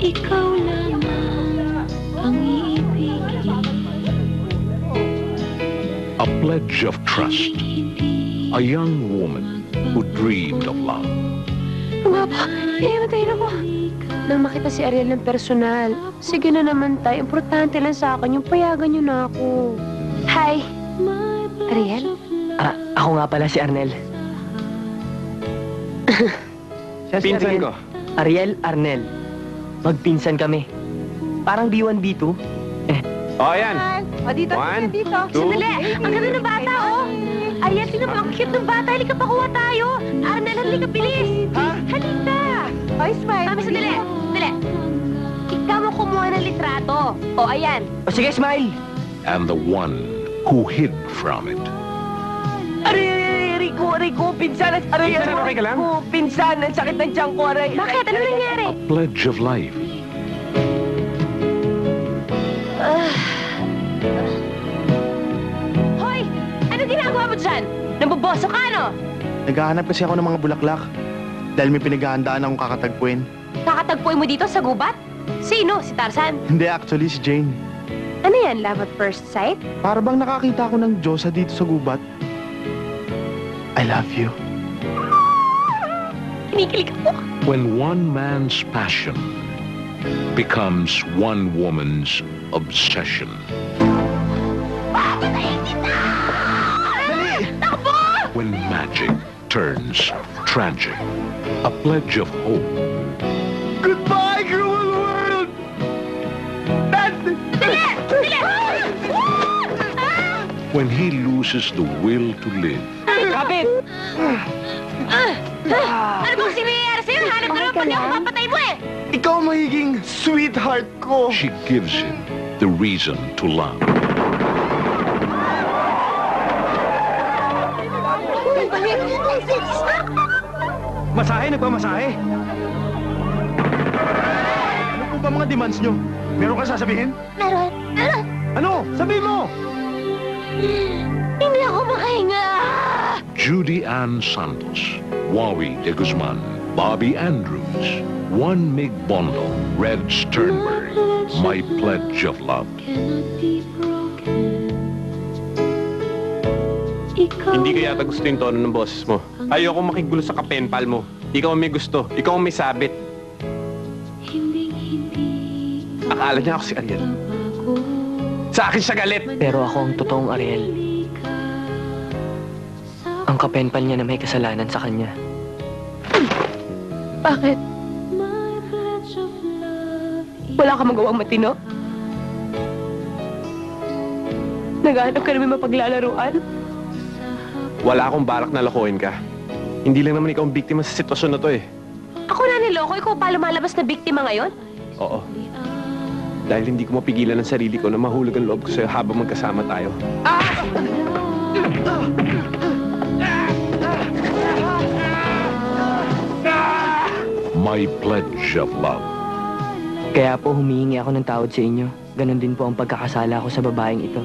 Ikaw lamang ang iibigin. A pledge of trust. A young woman who dreamed of love. Nga ba? Iimatay ako. Nang makita si Ariel ng personal, sige na naman tayo. Importante lang sa akin yung payagan niyo na ako. Hi! Ariel? Ako nga pala si Arnel. Siya si Pinsan Ariel. ko. Ariel, Arnel. Magpinsan kami. Parang B1, B2. O, yan. O, dito, One, dito. two. Sandali! Ang ganda ng bata, oh! Ariel, sino mo? Ang cute ng bata. Halika, pakuha tayo. Arnel, halika, bilis! Ha? Halika! Ay, smile. Mami, sandali. Sandali. Ikaw mo kumuha ng litrato. O, ayan. O sige, smile! And the one who hid from it. Aray, Rico, pinsan! Aray, Pinsan, okay ka lang? Rico, pinsan! Ang sakit ng tiyan ko, aray! Bakit? Ano nangyari? A pledge of life. Hoy! Ano ginagawa mo dyan? Namboboso ka, no? Naghahanap kasi ako ng mga bulaklak. Dahil may pinaghahandaan akong kakatagpuin. Kakatagpuin mo dito sa gubat? Sino? Si Tarzan? Hindi, actually, si Jane. Ano yan? Love at first sight? Para bang nakakita ako ng Diyosa dito sa gubat. I love you. Kinikilig ako. When one man's passion becomes one woman's obsession. When magic turns tragic. A pledge of hope. Goodbye, cruel world! When he loses the will to live. Kapit! Ano bang sinayari sa'yo? Hanap ka naman pati ako papatay mo eh! Ikaw ang magiging sweetheart ko. She gives him the reason to love. Masahe, nagpamasahe. Ano po ba mga demands nyo? Meron ka sasabihin? Meron. Ano? Sabihin mo! Hindi ako makahinga! Judy Ann Santos, Wawi de Guzman, Bobby Andrews, Juan Mig Bondo, Red Sternberg, My Pledge of Love. Cannot be broken. Ikaw Hindi ko yata gusto yung tono ng boses mo. Ayoko makigulo sa kapenpal mo. Ikaw ang may gusto. Ikaw ang may sabit. hinding-hindi Akala niya ako si Ariel. bago. Sa akin siya galit. Pero ako ang totoong Ariel. Ang kapenpal niya na may kasalanan sa kanya. Bakit? My pledge of love. Wala ka magawang matino? Naghahanap ka namin mapaglalaruan? Wala akong balak na lokohin ka. Hindi lang naman ikaw ang biktima sa sitwasyon na to eh. Ako na niloko, ikaw pa lumalabas na biktima ngayon? Oo. Dahil hindi ko mapigilan ang sarili ko na mahulog ang loob ko sa'yo habang magkasama tayo. My Pledge of Love. Kaya po humihingi ako ng tawad sa inyo. Ganon din po ang pagkakasala ko sa babaeng ito.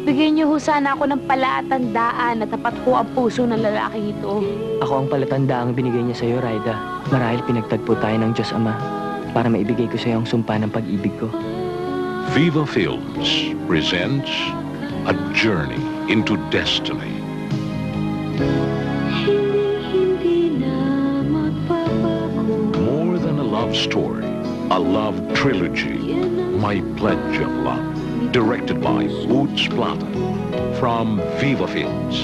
Bigyan niyo ho sana ako ng palatandaan na tapat ho ang puso ng lalaking ito. Ako ang palatandaang binigay niya sa'yo, Raida. Marahil pinagtagpo tayo ng Diyos Ama para maibigay ko sa'yo ang sumpa ng pag-ibig ko. Viva Films presents A Journey into Destiny. Hinding-hindi na magbabago. More than a love story, a love trilogy. My Pledge of Love. Directed by Boots Plata. From Viva Films.